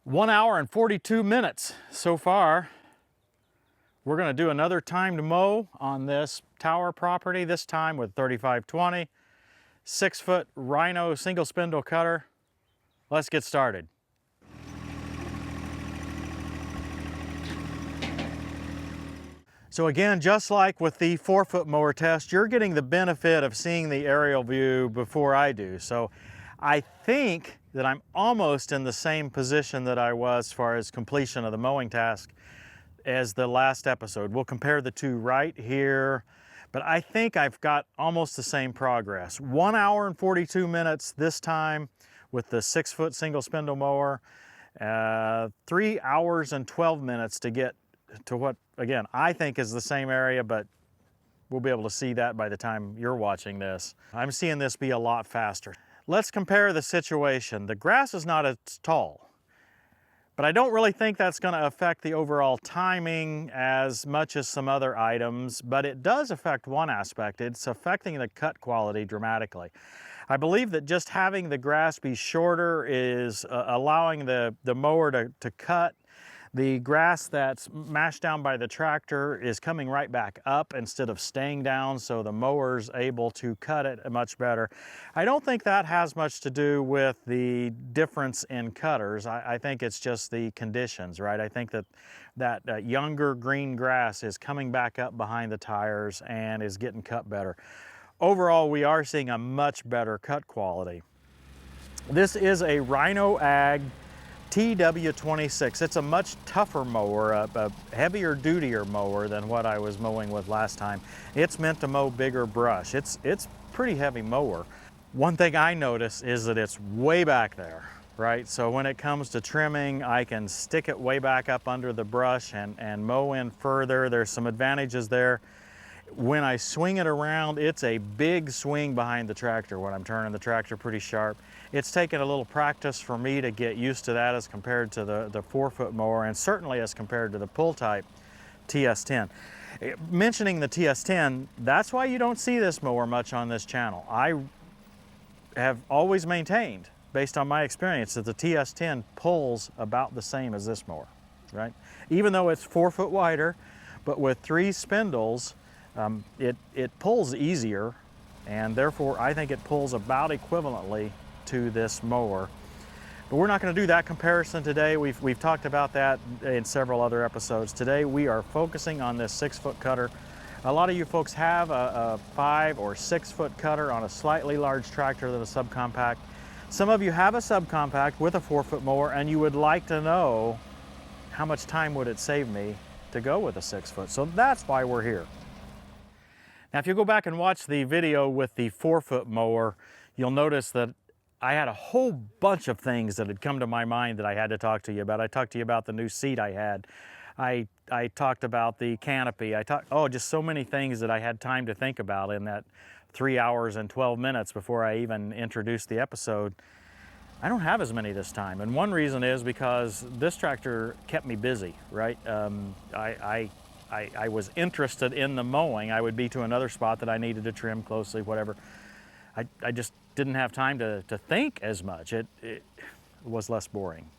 1 hour and 42 minutes so far. We're going to do another time to mow on this tower property, this time with 3520, 6-foot Rhino single spindle cutter. Let's get started. So again, just like with the 4-foot mower test, you're getting the benefit of seeing the aerial view before I do. So I think that I'm almost in the same position that I was as far as completion of the mowing task as the last episode. We'll compare the two right here, but I think I've got almost the same progress. 1 hour and 42 minutes this time with the 6-foot single spindle mower, 3 hours and 12 minutes to get to what, again, I think is the same area, but we'll be able to see that by the time you're watching this. I'm seeing this be a lot faster. Let's compare the situation. The grass is not as tall, but I don't really think that's going to affect the overall timing as much as some other items, but it does affect one aspect. It's affecting the cut quality dramatically. I believe that just having the grass be shorter is allowing the mower to cut. The grass that's mashed down by the tractor is coming right back up instead of staying down, so the mower's able to cut it much better. I don't think that has much to do with the difference in cutters. I think it's just the conditions, right? I think that younger green grass is coming back up behind the tires and is getting cut better. Overall, we are seeing a much better cut quality. This is a Rhino Ag TW26. It's a much tougher mower, a heavier dutier mower than what I was mowing with last time. It's meant to mow bigger brush. It's pretty heavy mower. One thing I notice is that it's way back there, right? So when it comes to trimming, I can stick it way back up under the brush and mow in further. There's some advantages there. When I swing it around, it's a big swing behind the tractor when I'm turning the tractor pretty sharp. It's taken a little practice for me to get used to that as compared to the 4-foot mower, and certainly as compared to the pull type TS10. Mentioning the TS10, that's why you don't see this mower much on this channel. I have always maintained, based on my experience, that the TS10 pulls about the same as this mower, right? Even though it's 4 foot wider, but with 3 spindles, it pulls easier, and therefore I think it pulls about equivalently to this mower. But we're not going to do that comparison today. We've talked about that in several other episodes. Today we are focusing on this 6-foot cutter. A lot of you folks have a 5 or 6-foot cutter on a slightly large tractor than a subcompact. Some of you have a subcompact with a 4-foot mower, and you would like to know how much time would it save me to go with a 6-foot. So that's why we're here. Now, if you go back and watch the video with the 4-foot mower, you'll notice that I had a whole bunch of things that had come to my mind that I had to talk to you about. I talked to you about the new seat I had. I talked about the canopy. Just so many things that I had time to think about in that 3 hours and 12 minutes before I even introduced the episode. I don't have as many this time, and one reason is because this tractor kept me busy, right? I was interested in the mowing. I would be to another spot that I needed to trim closely, whatever. I just didn't have time to think as much. It was less boring.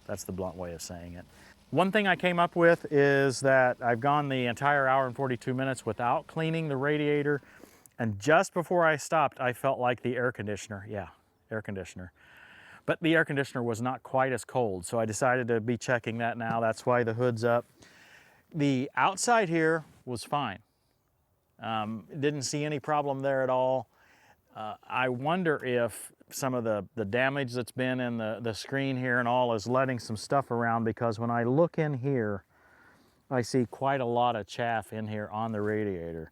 That's the blunt way of saying it. One thing I came up with is that I've gone the entire hour and 42 minutes without cleaning the radiator, and just before I stopped, I felt like the air conditioner. Yeah, air conditioner. But the air conditioner was not quite as cold, so I decided to be checking that now. That's why the hood's up. The outside here was fine. Didn't see any problem there at all. I wonder if some of the damage that's been in the screen here and all is letting some stuff around, because when I look in here, I see quite a lot of chaff in here on the radiator.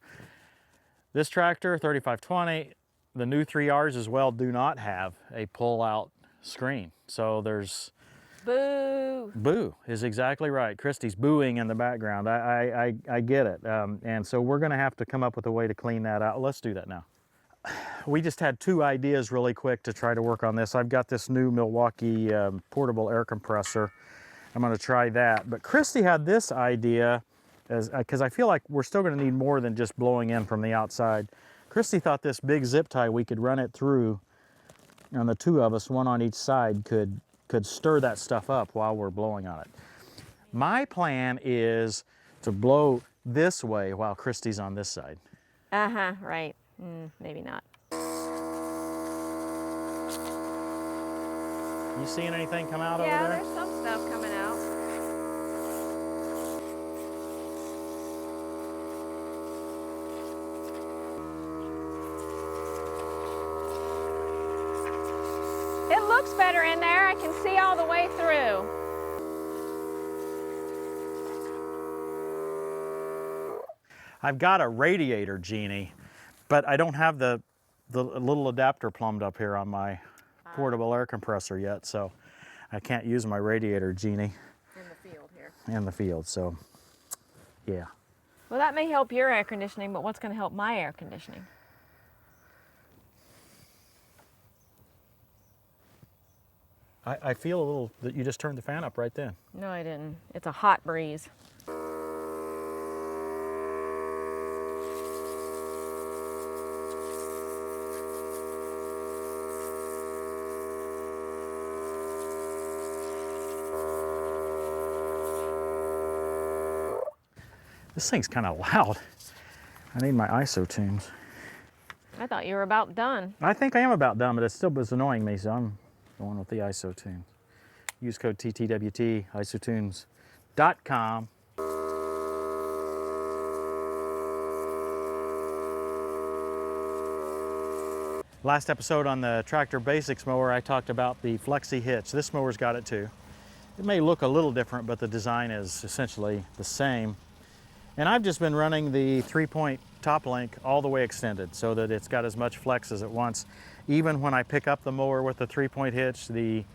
This tractor, 3520, the new 3Rs as well, do not have a pull-out screen. So there's... Boo! Boo is exactly right. Christy's booing in the background. I get it. And so we're going to have to come up with a way to clean that out. Let's do that now. We just had 2 ideas really quick to try to work on this. I've got this new Milwaukee portable air compressor. I'm going to try that. But Christy had this idea, because I feel like we're still going to need more than just blowing in from the outside. Christy thought this big zip tie, we could run it through, and the 2 of us, one on each side, could could stir that stuff up while we're blowing on it. My plan is to blow this way while Christy's on this side. Uh-huh, right. Maybe not. You seeing anything come out over Yeah, there? there's some stuff coming out. It looks better in there. I can see all the way through. I've got a radiator genie, but I don't have the little adapter plumbed up here on my portable air compressor yet, so I can't use my radiator genie In the field here. in the field, so yeah. Well, that may help your air conditioning, but what's going to help my air conditioning? I feel a little that you just turned the fan up right then. No, I didn't. It's a hot breeze. This thing's kind of loud. I need my ISO tunes. I thought you were about done. I think I am about done, but it still was annoying me, so I'm going with the ISO tunes. Use code TTWT, isotunes.com. Last episode on the Tractor Basics mower, I talked about the flexi hitch. This mower's got it too. It may look a little different, but the design is essentially the same. And I've just been running the 3-point top link all the way extended so that it's got as much flex as it wants. Even when I pick up the mower with the 3-point hitch, the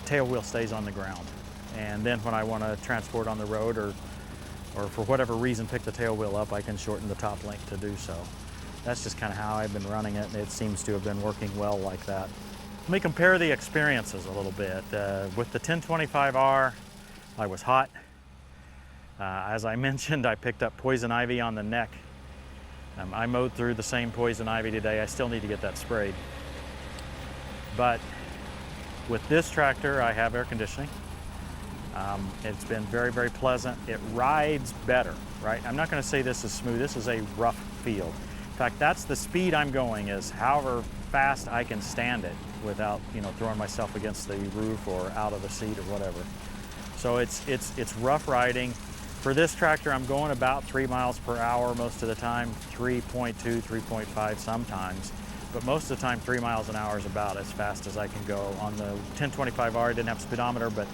tail wheel stays on the ground. And then when I want to transport on the road or for whatever reason pick the tail wheel up, I can shorten the top link to do so. That's just kind of how I've been running it, and it seems to have been working well like that. Let me compare the experiences a little bit. With the 1025R, I was hot. As I mentioned, I picked up poison ivy on the neck. I mowed through the same poison ivy today. I still need to get that sprayed. But with this tractor, I have air conditioning. It's been very, very pleasant. It rides better, right? I'm not going to say this is smooth. This is a rough field. In fact, that's the speed I'm going, is however fast I can stand it without, throwing myself against the roof or out of the seat or whatever. So it's rough riding. For this tractor, I'm going about 3 miles per hour most of the time, 3.2, 3.5 sometimes. But most of the time, 3 miles an hour is about as fast as I can go. On the 1025R, I didn't have a speedometer, but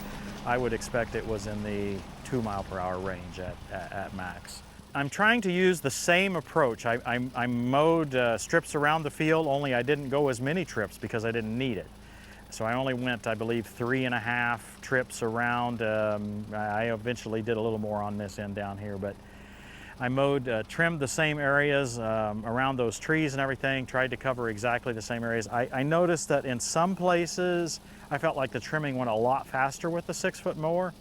I would expect it was in the 2 mile per hour range at max. I'm trying to use the same approach. I mowed strips around the field, only I didn't go as many trips because I didn't need it. So I only went, I believe, 3.5 trips around. I eventually did a little more on this end down here, but I mowed, trimmed the same areas around those trees and everything, tried to cover exactly the same areas. I noticed that in some places, I felt like the trimming went a lot faster with the 6-foot mower.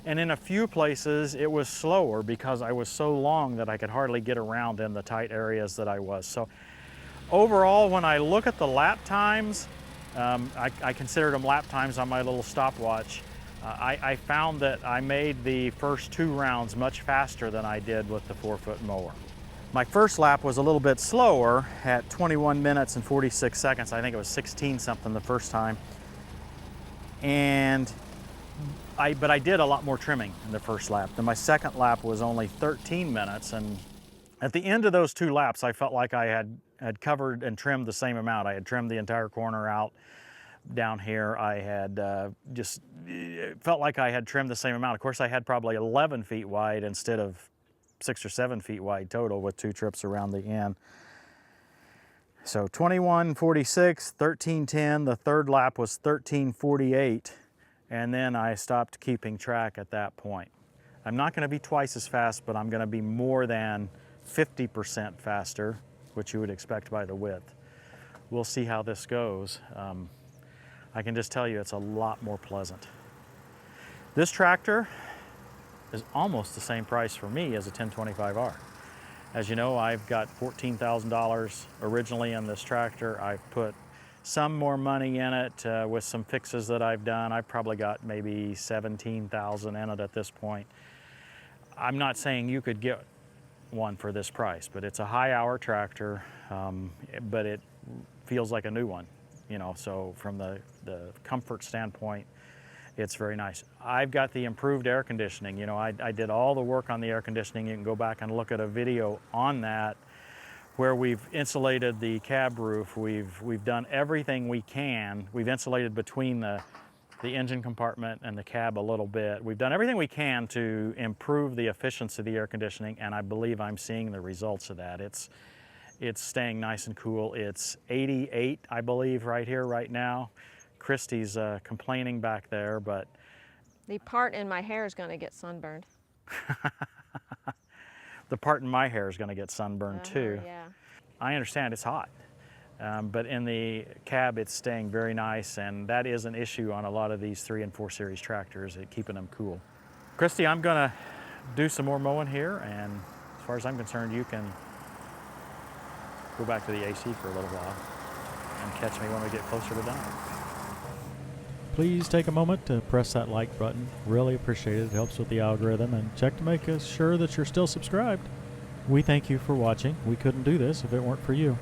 And in a few places, it was slower because I was so long that I could hardly get around in the tight areas that I was. So overall, when I look at the lap times, I considered them lap times on my little stopwatch. I found that I made the first 2 rounds much faster than I did with the 4-foot mower. My first lap was a little bit slower at 21 minutes and 46 seconds. I think it was 16 something the first time. But I did a lot more trimming in the first lap. Then my second lap was only 13 minutes, and at the end of those 2 laps, I felt like I had covered and trimmed the same amount. I had trimmed the entire corner out down here. I had just felt like I had trimmed the same amount. Of course, I had probably 11 feet wide instead of 6 or 7 feet wide total with 2 trips around the end. So 21:46, 13:10. The third lap was 13:48. And then I stopped keeping track at that point. I'm not going to be twice as fast, but I'm going to be more than 50% faster, which you would expect by the width. We'll see how this goes. I can just tell you it's a lot more pleasant. This tractor is almost the same price for me as a 1025R. As you know, I've got $14,000 originally in this tractor. I've put some more money in it with some fixes that I've done. I've probably got maybe 17,000 in it at this point. I'm not saying you could get one for this price, but it's a high hour tractor, but it feels like a new one, you know, so from the comfort standpoint, it's very nice. I've got the improved air conditioning. You know, I did all the work on the air conditioning. You can go back and look at a video on that where we've insulated the cab roof. We've done everything we can. We've insulated between the engine compartment and the cab a little bit. We've done everything we can to improve the efficiency of the air conditioning, and I believe I'm seeing the results of that. It's staying nice and cool. It's 88, I believe, right here, right now. Christy's complaining back there, but... The part in my hair is going to get sunburned. The part in my hair is going to get sunburned too. Yeah. I understand it's hot, but in the cab it's staying very nice, and that is an issue on a lot of these 3 and 4 series tractors, keeping them cool. Christy, I'm going to do some more mowing here, and as far as I'm concerned, you can go back to the AC for a little while and catch me when we get closer to done. Please take a moment to press that like button. Really appreciate it. It helps with the algorithm, and check to make sure that you're still subscribed. We thank you for watching. We couldn't do this if it weren't for you.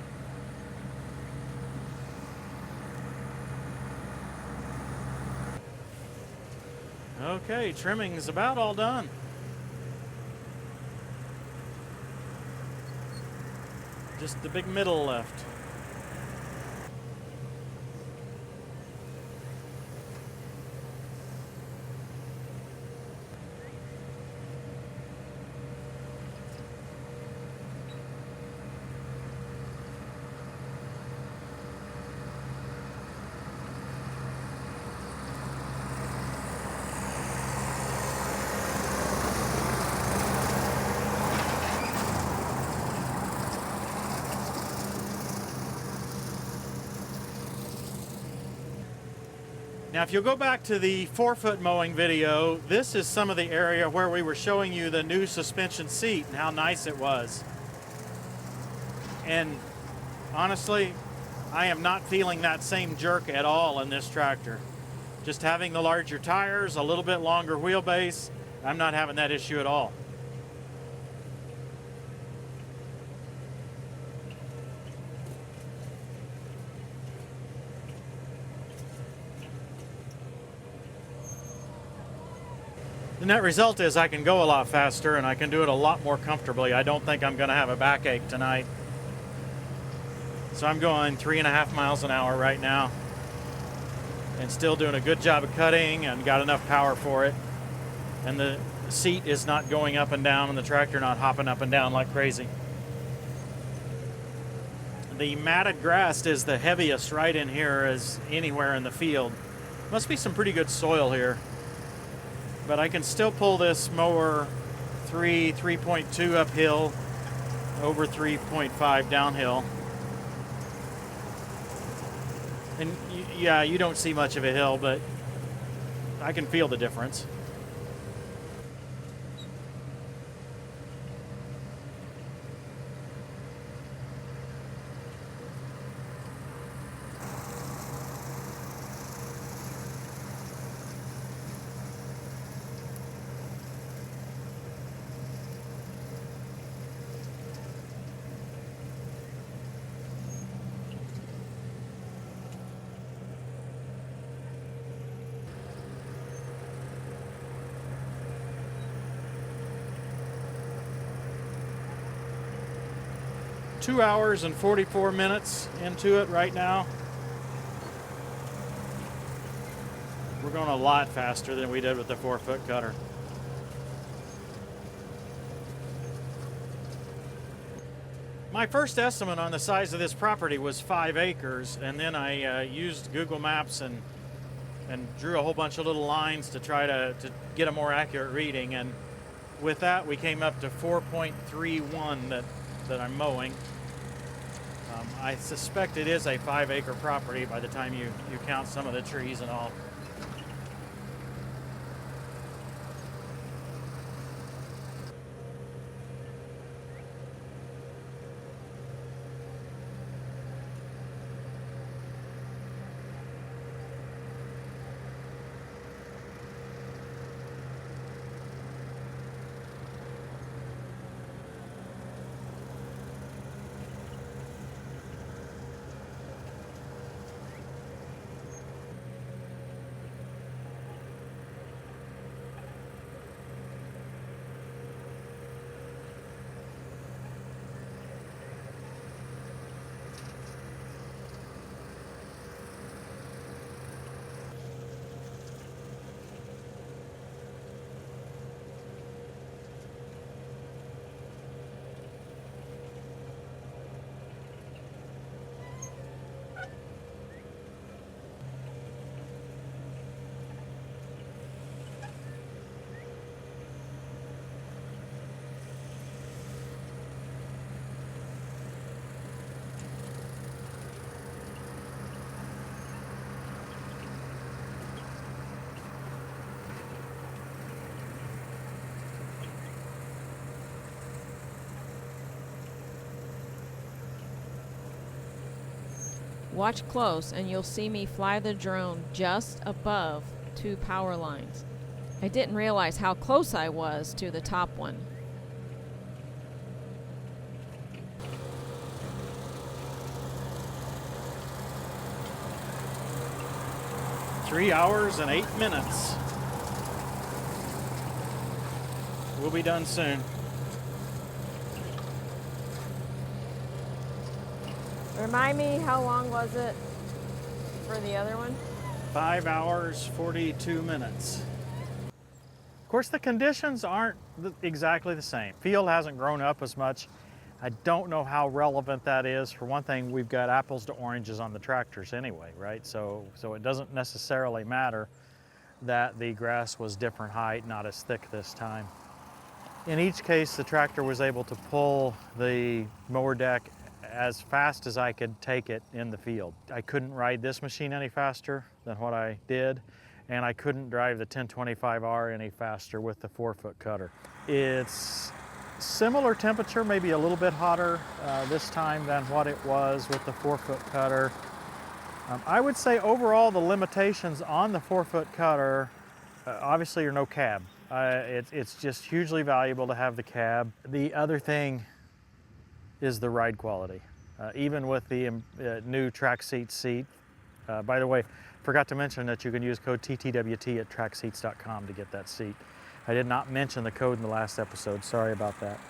Okay, trimming is about all done. Just the big middle left. Now, if you'll go back to the 4-foot mowing video, this is some of the area where we were showing you the new suspension seat and how nice it was. And honestly, I am not feeling that same jerk at all in this tractor. Just having the larger tires, a little bit longer wheelbase, I'm not having that issue at all. The net result is I can go a lot faster and I can do it a lot more comfortably. I don't think I'm going to have a backache tonight. So I'm going 3.5 miles an hour right now and still doing a good job of cutting and got enough power for it. And the seat is not going up and down and the tractor not hopping up and down like crazy. The matted grass is the heaviest right in here as anywhere in the field. Must be some pretty good soil here. But I can still pull this mower 3.2 uphill, over 3.5 downhill. And yeah, you don't see much of a hill, but I can feel the difference. Two hours and 44 minutes into it right now. We're going a lot faster than we did with the 4-foot cutter. My first estimate on the size of this property was 5 acres, and then I used Google Maps and drew a whole bunch of little lines to try to get a more accurate reading, and with that we came up to 4.31 that I'm mowing. I suspect it is a 5-acre property by the time you count some of the trees and all. Watch close and you'll see me fly the drone just above 2 power lines. I didn't realize how close I was to the top one. Three hours and 8 minutes. We'll be done soon. Remind me, how long was it for the other one? 5 hours, 42 minutes. Of course, the conditions aren't exactly the same. Field hasn't grown up as much. I don't know how relevant that is. For one thing, we've got apples to oranges on the tractors anyway, right? So it doesn't necessarily matter that the grass was different height, not as thick this time. In each case, the tractor was able to pull the mower deck as fast as I could take it in the field. I couldn't ride this machine any faster than what I did, and I couldn't drive the 1025R any faster with the 4-foot cutter. It's similar temperature, maybe a little bit hotter this time than what it was with the 4-foot cutter. I would say overall the limitations on the 4-foot cutter, obviously, are no cab. It's just hugely valuable to have the cab. The other thing is the ride quality. Even with the new track seat. By the way, forgot to mention that you can use code TTWT at trackseats.com to get that seat. I did not mention the code in the last episode, sorry about that.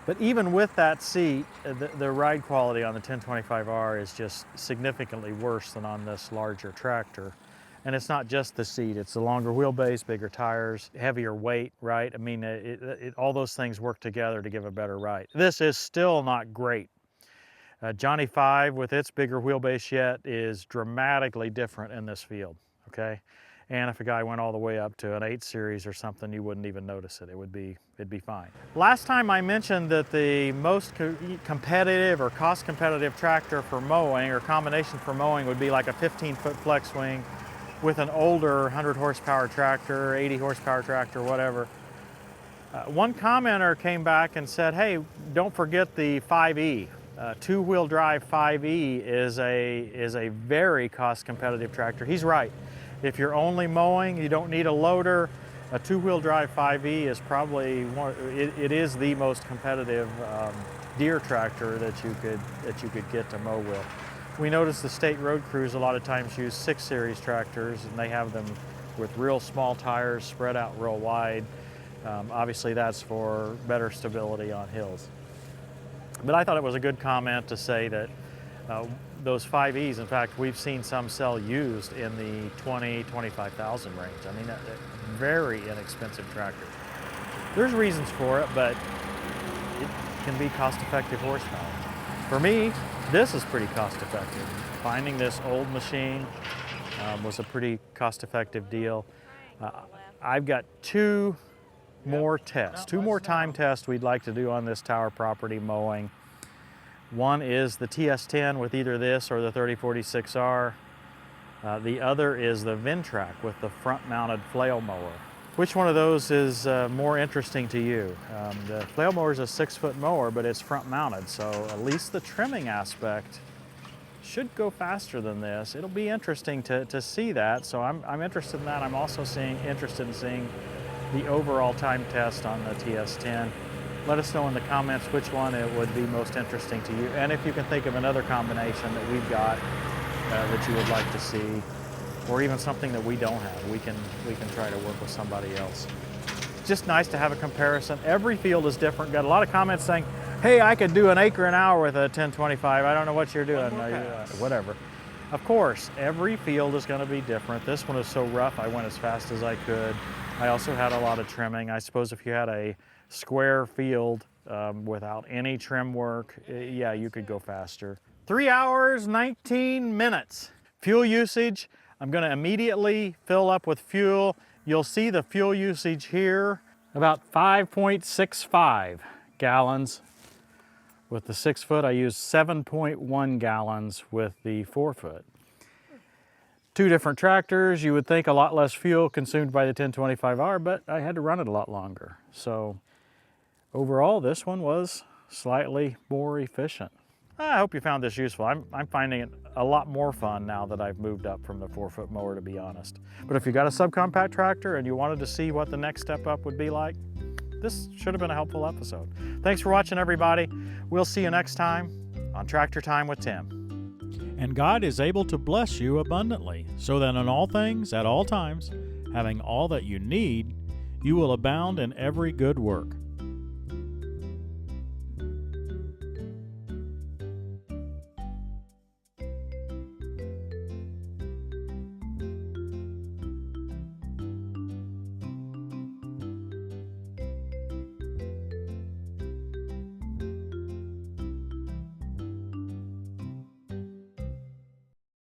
But even with that seat, the ride quality on the 1025R is just significantly worse than on this larger tractor. And it's not just the seat, it's the longer wheelbase, bigger tires, heavier weight, right? I mean, all those things work together to give a better ride. This is still not great. Johnny 5 with its bigger wheelbase yet is dramatically different in this field, okay? And if a guy went all the way up to an 8 series or something, you wouldn't even notice it. It'd be fine. Last time I mentioned that the most competitive or cost competitive tractor for mowing or combination for mowing would be like a 15-foot flex wing with an older 100 horsepower tractor, 80 horsepower tractor, whatever. One commenter came back and said, hey, don't forget the 5E. Two-wheel drive 5E is a very cost competitive tractor. He's right. If you're only mowing, you don't need a loader, a two-wheel drive 5E is probably it is the most competitive Deere tractor that you could get to mow with. We notice the state road crews a lot of times use 6 series tractors, and they have them with real small tires spread out real wide. Obviously that's for better stability on hills. But I thought it was a good comment to say that those 5Es, in fact, we've seen some sell used in the $20,000, $25,000 range. I mean, very inexpensive tractors. There's reasons for it, but it can be cost-effective horsepower. For me, this is pretty cost-effective. Finding this old machine was a pretty cost-effective deal. I've got two more time tests we'd like to do on this tower property mowing. One is the TS10 with either this or the 3046R. The other is the Ventrac with the front-mounted flail mower. Which one of those is more interesting to you? The flail mower is a 6-foot mower, but it's front-mounted, so at least the trimming aspect should go faster than this. It'll be interesting to see that, so I'm interested in that. I'm also interested in seeing the overall time test on the TS10. Let us know in the comments which one it would be most interesting to you, and if you can think of another combination that we've got that you would like to see, or even something that we don't have. We can try to work with somebody else. It's just nice to have a comparison. Every field is different. Got a lot of comments saying, hey, I could do an acre an hour with a 1025. I don't know what you're doing. Whatever. Of course, every field is going to be different. This one is so rough, I went as fast as I could. I also had a lot of trimming. I suppose if you had a square field without any trim work, yeah, you could go faster. 3 hours, 19 minutes. Fuel usage, I'm going to immediately fill up with fuel. You'll see the fuel usage here, about 5.65 gallons. With the 6-foot, I used 7.1 gallons with the 4-foot. Two different tractors, you would think a lot less fuel consumed by the 1025R, but I had to run it a lot longer. So overall, this one was slightly more efficient. I hope you found this useful. I'm finding it a lot more fun now that I've moved up from the 4-foot mower, to be honest. But if you got a subcompact tractor and you wanted to see what the next step up would be like, this should have been a helpful episode. Thanks for watching, everybody. We'll see you next time on Tractor Time with Tim. And God is able to bless you abundantly, so that in all things, at all times, having all that you need, you will abound in every good work.